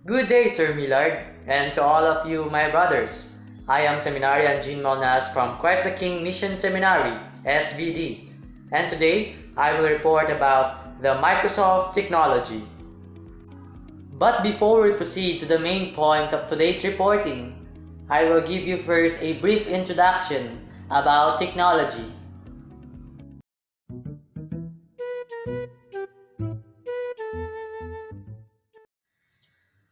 Good day, Sir Millard, and to all of you, my brothers. I am Seminarian Jean Malnas from Christ the King Mission Seminary, SVD, and today I will report about the Microsoft technology. But before we proceed to the main point of today's reporting, I will give you first a brief introduction about technology.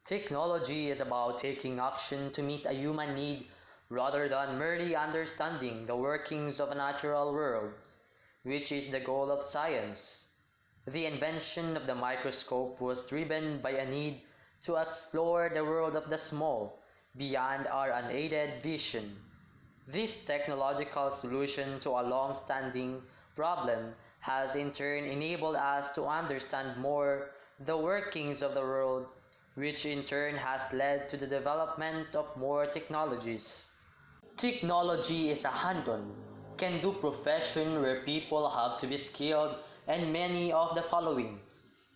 Technology is about taking action to meet a human need rather than merely understanding the workings of a natural world, which is the goal of science. The invention of the microscope was driven by a need to explore the world of the small beyond our unaided vision. This technological solution to a long-standing problem has in turn enabled us to understand more the workings of the world, which in turn has led to the development of more technologies. Technology is a hands-on, can-do profession where people have to be skilled in many of the following: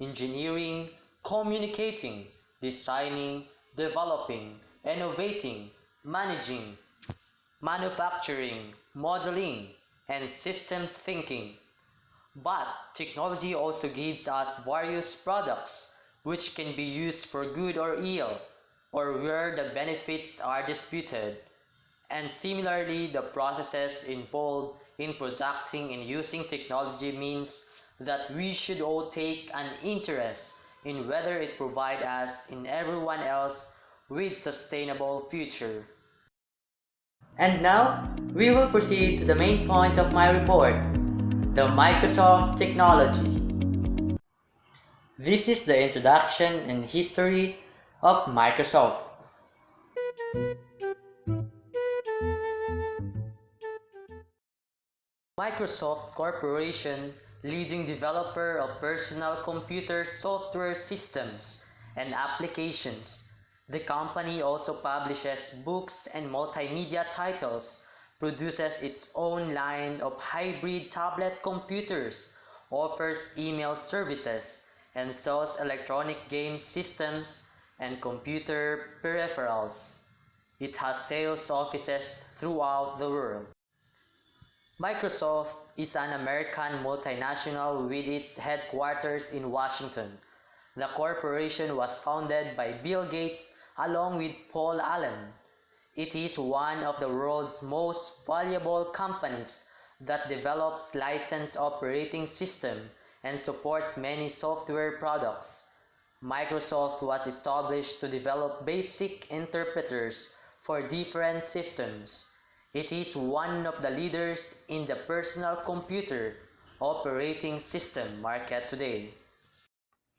engineering, communicating, designing, developing, innovating, managing, manufacturing, modeling, and systems thinking. But technology also gives us various products which can be used for good or ill, or where the benefits are disputed. And similarly, the processes involved in producing and using technology means that we should all take an interest in whether it provides us and everyone else with sustainable future. And now, we will proceed to the main point of my report, the Microsoft technology. This is the introduction and history of Microsoft. Microsoft Corporation, leading developer of personal computer software systems and applications. The company also publishes books and multimedia titles, produces its own line of hybrid tablet computers, offers email services, and sells electronic game systems and computer peripherals. It has sales offices throughout the world. Microsoft is an American multinational with its headquarters in Washington. The corporation was founded by Bill Gates along with Paul Allen. It is one of the world's most valuable companies that develops licensed operating system and supports many software products. Microsoft was established to develop basic interpreters for different systems. It is one of the leaders in the personal computer operating system market today.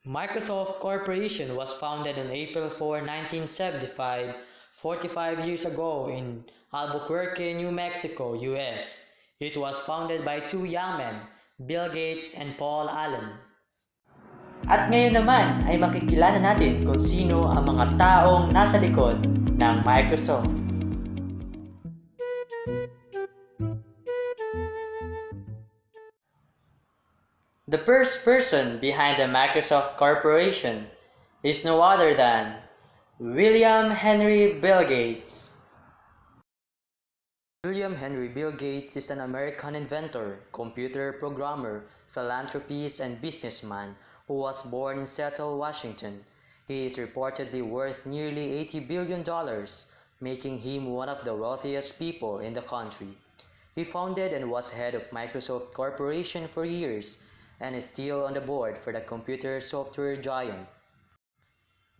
Microsoft Corporation was founded on April 4, 1975, 45 years ago in Albuquerque, New Mexico, US. It was founded by two young men, Bill Gates and Paul Allen. At ngayon naman ay makikilala natin kung sino ang mga taong nasa likod ng Microsoft. The first person behind the Microsoft Corporation is no other than William Henry Bill Gates. William Henry Bill Gates is an American inventor, computer programmer, philanthropist, and businessman who was born in Seattle, Washington. He is reportedly worth nearly $80 billion, making him one of the wealthiest people in the country. He founded and was head of Microsoft Corporation for years, and is still on the board for the computer software giant.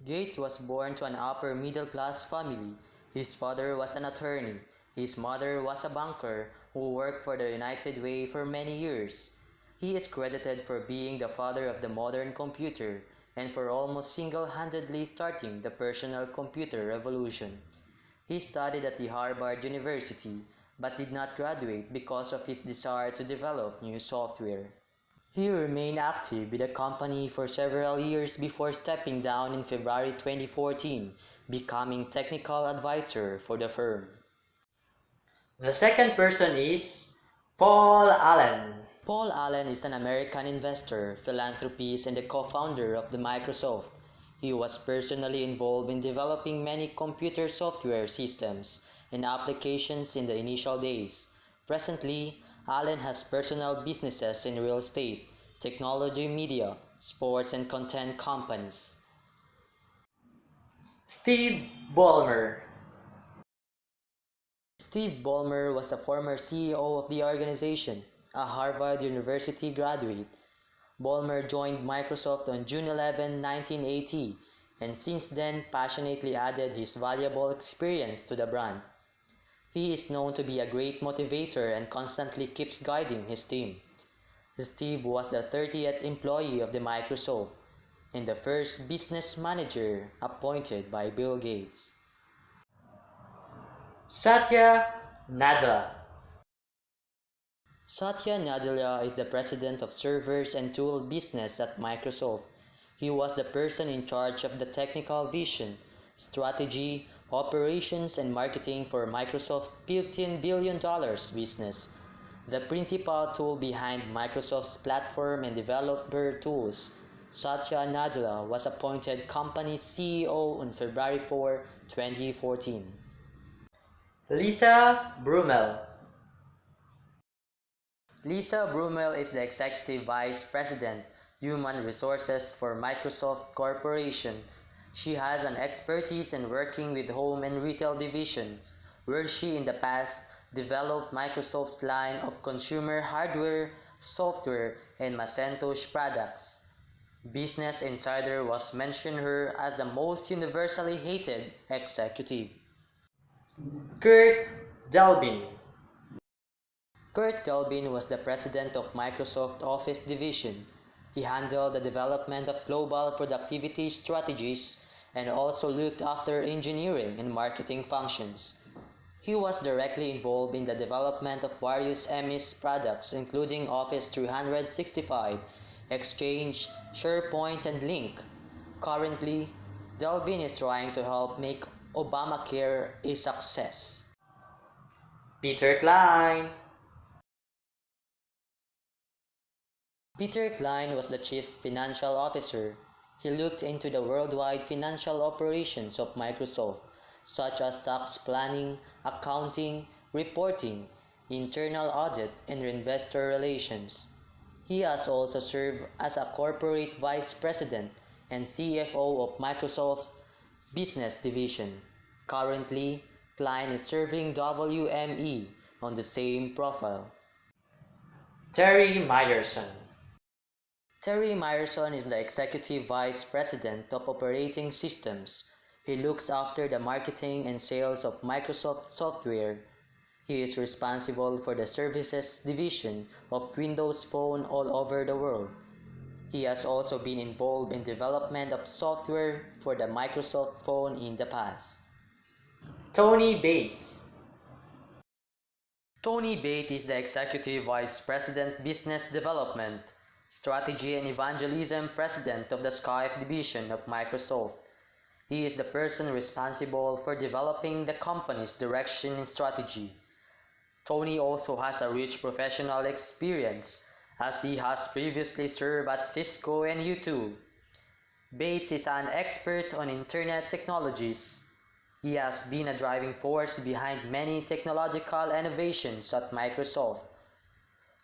Gates was born to an upper middle class family. His father was an attorney. His mother was a banker who worked for the United Way for many years. He is credited for being the father of the modern computer and for almost single-handedly starting the personal computer revolution. He studied at the Harvard University but did not graduate because of his desire to develop new software. He remained active with the company for several years before stepping down in February 2014, becoming technical advisor for the firm. The second person is Paul Allen. Paul Allen is an American investor, philanthropist, and the co-founder of the Microsoft. He was personally involved in developing many computer software systems and applications in the initial days. Presently, Allen has personal businesses in real estate, technology, media, sports, and content companies. Steve Ballmer. Steve Ballmer was the former CEO of the organization, a Harvard University graduate. Ballmer joined Microsoft on June 11, 1980, and since then passionately added his valuable experience to the brand. He is known to be a great motivator and constantly keeps guiding his team. Steve was the 30th employee of the Microsoft and the first business manager appointed by Bill Gates. Satya Nadella. Satya Nadella is the president of servers and tool business at Microsoft. He was the person in charge of the technical vision, strategy, operations, and marketing for Microsoft's $15 billion business. The principal tool behind Microsoft's platform and developer tools, Satya Nadella was appointed company CEO on February 4, 2014. Lisa Brummel. Lisa Brummel is the Executive Vice President, Human Resources for Microsoft Corporation. She has an expertise in working with home and retail division, where she in the past developed Microsoft's line of consumer hardware, software, and Macintosh products. Business Insider was mentioned her as the most universally hated executive. Kurt Delbin. Kurt Delbin was the president of Microsoft Office Division. He handled the development of global productivity strategies and also looked after engineering and marketing functions. He was directly involved in the development of various MS products including Office 365, Exchange, SharePoint, and Lync. Currently, Delbin is trying to help make Obamacare a success. Peter Klein. Peter Klein was the chief financial officer. He looked into the worldwide financial operations of Microsoft, such as tax planning, accounting, reporting, internal audit, and investor relations. He has also served as a corporate vice president and CFO of Microsoft's business division. Currently, Klein is serving WME on the same profile. Terry Myerson. Terry Myerson is the Executive Vice President of Operating Systems. He looks after the marketing and sales of Microsoft software. He is responsible for the services division of Windows Phone all over the world. He has also been involved in development of software for the Microsoft Phone in the past. Tony Bates. Tony Bates is the Executive Vice President Business Development, Strategy and Evangelism President of the Skype Division of Microsoft. He is the person responsible for developing the company's direction and strategy. Tony also has a rich professional experience as he has previously served at Cisco and YouTube. Bates is an expert on internet technologies. He has been a driving force behind many technological innovations at Microsoft.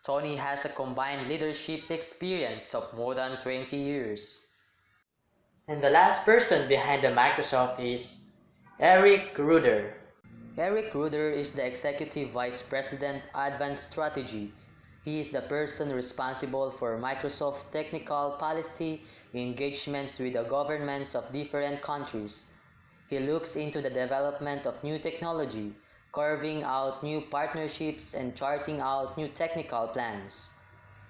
Tony has a combined leadership experience of more than 20 years. And the last person behind the Microsoft is Eric Ruder. Eric Ruder is the Executive Vice President Advanced Strategy. He is the person responsible for Microsoft technical policy engagements with the governments of different countries. He looks into the development of new technology, carving out new partnerships and charting out new technical plans.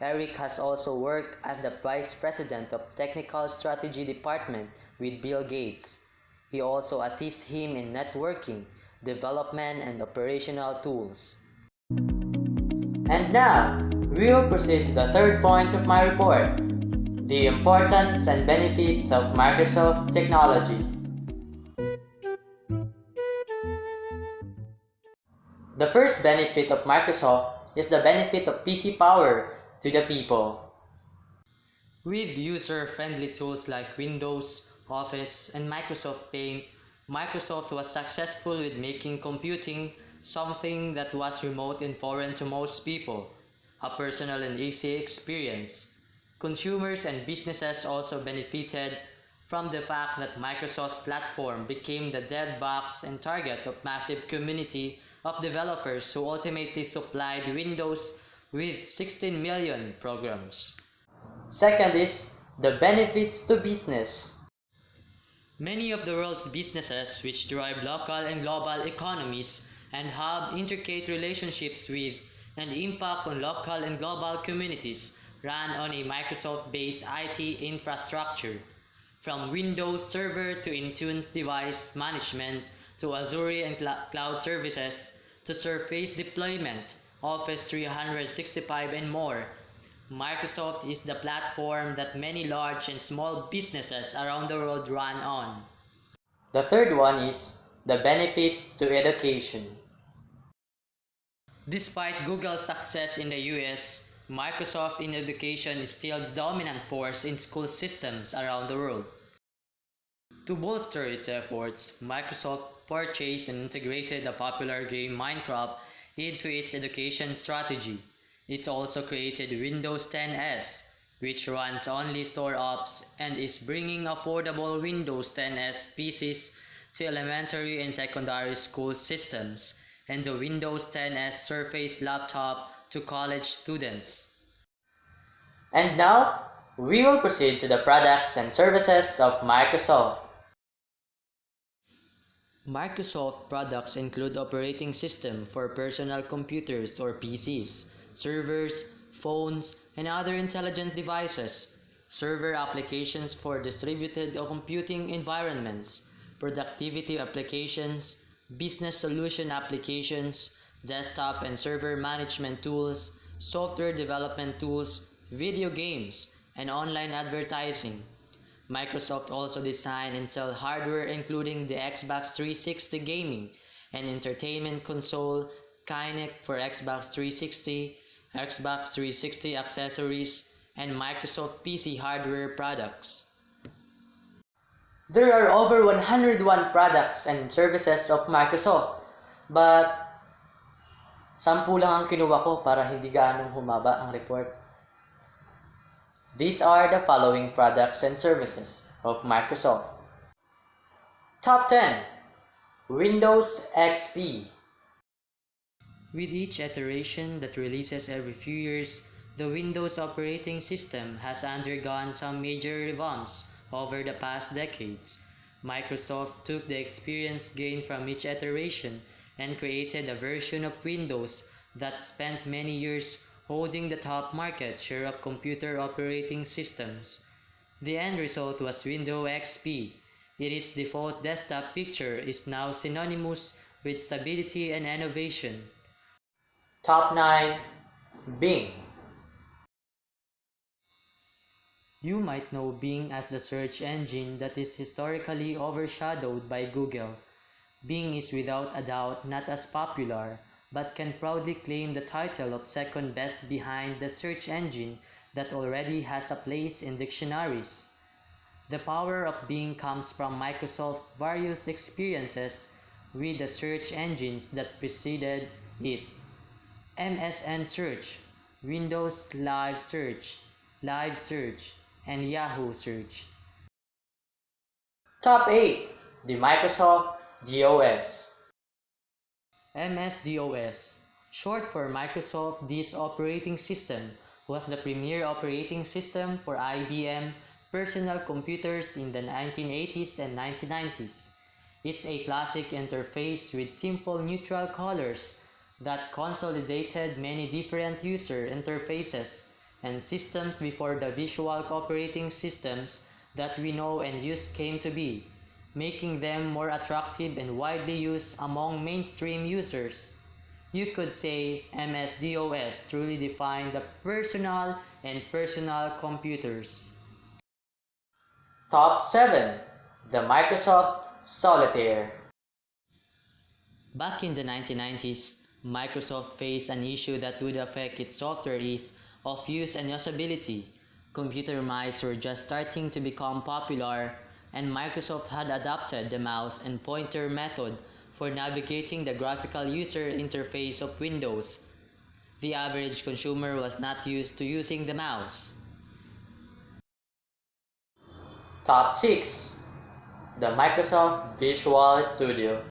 Eric has also worked as the Vice President of Technical Strategy Department with Bill Gates. He also assists him in networking, development, and operational tools. And now, we will proceed to the third point of my report, the importance and benefits of Microsoft technology. The first benefit of Microsoft is the benefit of PC power to the people. With user-friendly tools like Windows, Office, and Microsoft Paint, Microsoft was successful with making computing something that was remote and foreign to most people, a personal and easy experience. Consumers and businesses also benefited from the fact that Microsoft platform became the dead box and target of massive community of developers who ultimately supplied Windows with 16 million programs. Second is the benefits to business. Many of the world's businesses, which drive local and global economies and have intricate relationships with and impact on local and global communities, run on a Microsoft-based IT infrastructure. From Windows Server to Intune's device management to Azure and cloud services to Surface deployment, Office 365 and more, Microsoft is the platform that many large and small businesses around the world run on. The third one is the benefits to education. Despite Google's success in the US, Microsoft in education is still the dominant force in school systems around the world. To bolster its efforts, Microsoft purchased and integrated the popular game Minecraft into its education strategy. It also created Windows 10s, which runs only store apps and is bringing affordable Windows 10s PCs to elementary and secondary school systems, and the Windows 10s Surface laptop to college students. And now, we will proceed to the products and services of Microsoft. Microsoft products include operating system for personal computers or PCs, servers, phones, and other intelligent devices, server applications for distributed computing environments, productivity applications, business solution applications, desktop and server management tools, software development tools, video games, and online advertising. Microsoft also design and sell hardware including the Xbox 360 gaming and entertainment console, Kinect for Xbox 360, Xbox 360 accessories, and Microsoft PC hardware products. There are over 101 products and services of Microsoft, but 10 lang ang kinuha ko para hindi gaanong humaba ang report. These are the following products and services of Microsoft. Top 10. Windows XP. With each iteration that releases every few years, the Windows operating system has undergone some major revamps over the past decades. Microsoft took the experience gained from each iteration and created a version of Windows that spent many years holding the top market share of computer operating systems. The end result was Windows XP. Yet its default desktop picture is now synonymous with stability and innovation. Top 9. Bing. You might know Bing as the search engine that is historically overshadowed by Google. Bing is without a doubt not as popular, but can proudly claim the title of second best behind the search engine that already has a place in dictionaries. The power of Bing comes from Microsoft's various experiences with the search engines that preceded it. MSN Search, Windows Live Search, and Yahoo Search. Top 8. The Microsoft DOS. MS-DOS, short for Microsoft Disk Operating System, was the premier operating system for IBM personal computers in the 1980s and 1990s. It's a classic interface with simple neutral colors that consolidated many different user interfaces and systems before the visual operating systems that we know and use came to be, making them more attractive and widely used among mainstream users. You could say MS-DOS truly defined the personal and personal computers. Top 7. The Microsoft Solitaire. Back in the 1990s, Microsoft faced an issue that would affect its software ease of use and usability. Computer mice were just starting to become popular, and Microsoft had adopted the mouse and pointer method for navigating the graphical user interface of Windows. The average consumer was not used to using the mouse. Top 6. The Microsoft Visual Studio.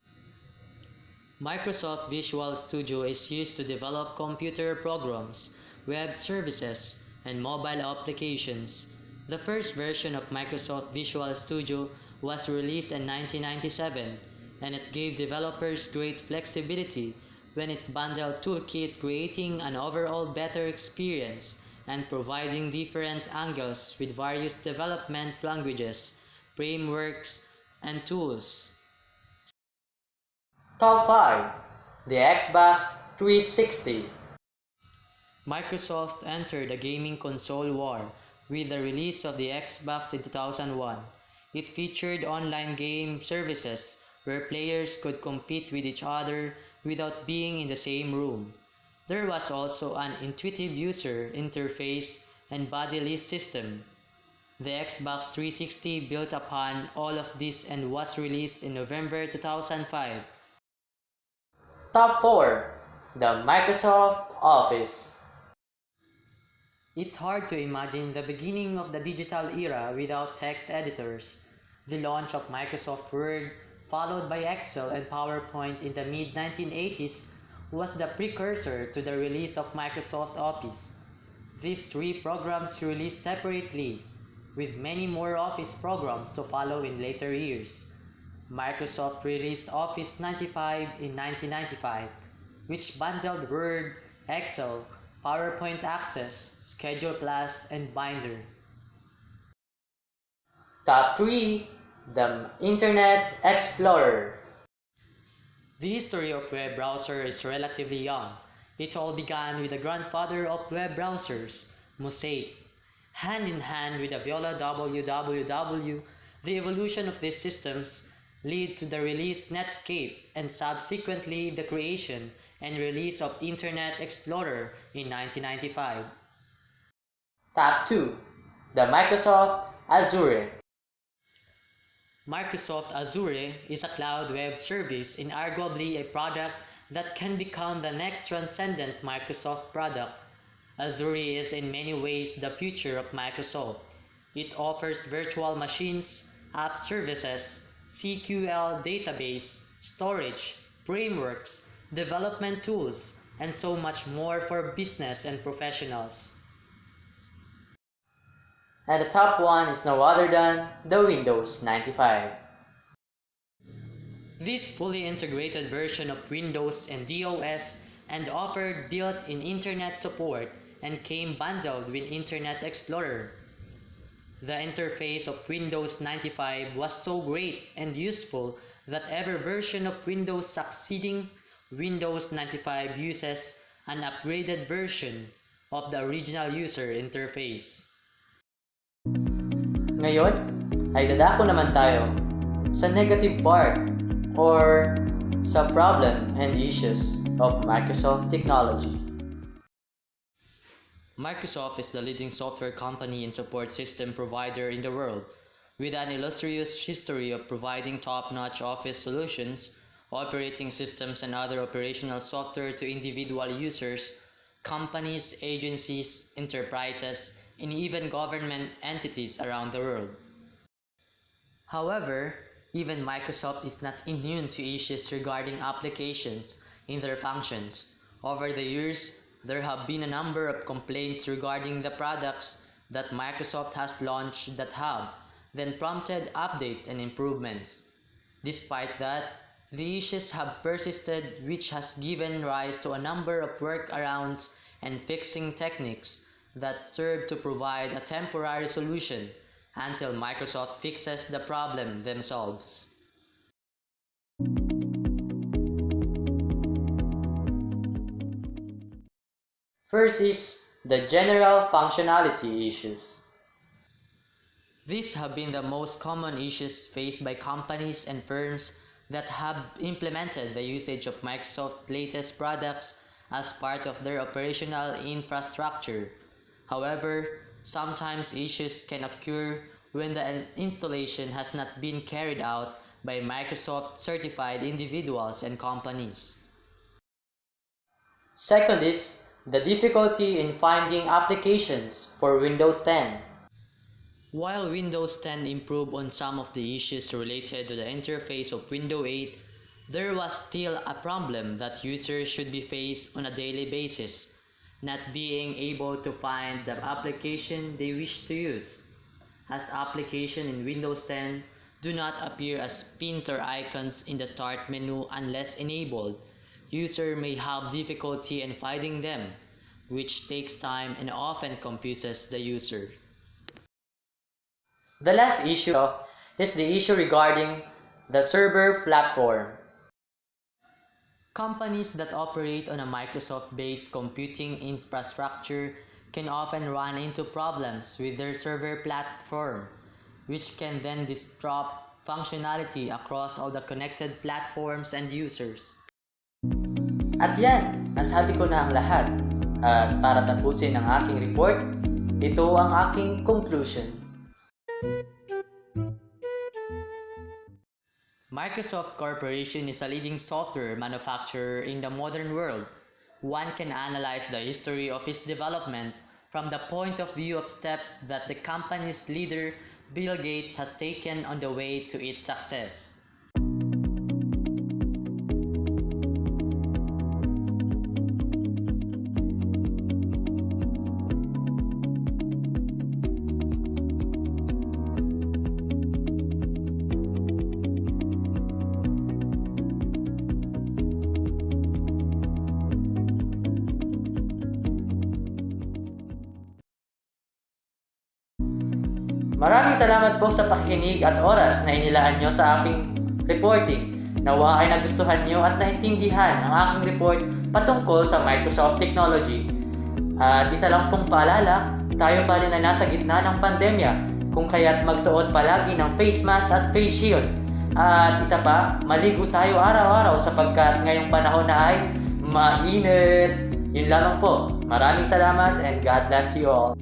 Microsoft Visual Studio is used to develop computer programs, web services, and mobile applications. The first version of Microsoft Visual Studio was released in 1997, and it gave developers great flexibility when its bundled toolkit, creating an overall better experience and providing different angles with various development languages, frameworks, and tools. Top 5. The Xbox 360. Microsoft entered the gaming console war with the release of the Xbox in 2001. It featured online game services where players could compete with each other without being in the same room. There was also an intuitive user interface and bodiless system. The Xbox 360 built upon all of this and was released in November 2005. Top 4. The Microsoft Office. It's hard to imagine the beginning of the digital era without text editors. The launch of Microsoft Word, followed by Excel and PowerPoint in the mid-1980s, was the precursor to the release of Microsoft Office. These three programs released separately, with many more Office programs to follow in later years. Microsoft released Office 95 in 1995, which bundled Word, Excel, PowerPoint Access, Schedule Plus, and Binder. Top 3. The Internet Explorer. The history of web browser is relatively young. It all began with the grandfather of web browsers, Mosaic. Hand in hand with the Viola www, the evolution of these systems led to the release Netscape and subsequently the creation and release of Internet Explorer in 1995. Top 2. The Microsoft Azure. Microsoft Azure is a cloud web service and arguably a product that can become the next transcendent Microsoft product. Azure is in many ways the future of Microsoft. It offers virtual machines, app services, SQL database, storage, frameworks, development tools, and so much more for business and professionals. And the top one is no other than the Windows 95. This fully integrated version of Windows and DOS and offered built-in internet support and came bundled with Internet Explorer. The interface of Windows 95 was so great and useful that every version of Windows succeeding Windows 95 uses an upgraded version of the original user interface. Ngayon, ay dadako naman tayo sa negative part or sa problem and issues of Microsoft technology. Microsoft is the leading software company and support system provider in the world, with an illustrious history of providing top-notch Office solutions, operating systems and other operational software to individual users, companies, agencies, enterprises, and even government entities around the world. However, even Microsoft is not immune to issues regarding applications in their functions. Over the years, there have been a number of complaints regarding the products that Microsoft has launched that have then prompted updates and improvements. Despite that, the issues have persisted, which has given rise to a number of workarounds and fixing techniques that serve to provide a temporary solution until Microsoft fixes the problem themselves. First is the general functionality issues. These have been the most common issues faced by companies and firms that have implemented the usage of Microsoft's latest products as part of their operational infrastructure. However, sometimes issues can occur when the installation has not been carried out by Microsoft certified individuals and companies. Second is the difficulty in finding applications for Windows 10. While Windows 10 improved on some of the issues related to the interface of Windows 8, there was still a problem that users should be faced on a daily basis, not being able to find the application they wish to use, as applications in Windows 10 do not appear as pins or icons in the start menu unless enabled. Users may have difficulty in finding them, which takes time and often confuses the user. The last issue is the issue regarding the server platform. Companies that operate on a Microsoft-based computing infrastructure can often run into problems with their server platform, which can then disrupt functionality across all the connected platforms and users. At yan, nasabi ko na ang lahat. At para tapusin ang aking report, ito ang aking conclusion. Microsoft Corporation is a leading software manufacturer in the modern world. One can analyze the history of its development from the point of view of steps that the company's leader, Bill Gates, has taken on the way to its success. Maraming salamat po sa pakikinig at oras na inilaan nyo sa aking reporting. Nawa ay nagustuhan nyo at naintindihan ang aking report patungkol sa Microsoft Technology. At isa lang pong paalala, tayo pa rin na nasa gitna ng pandemya, kung kaya't magsuot palagi ng face mask at face shield. At isa pa, maligo tayo araw-araw sapagkat ngayong panahon na ay mainit. Yun lamang po. Maraming salamat and God bless you all.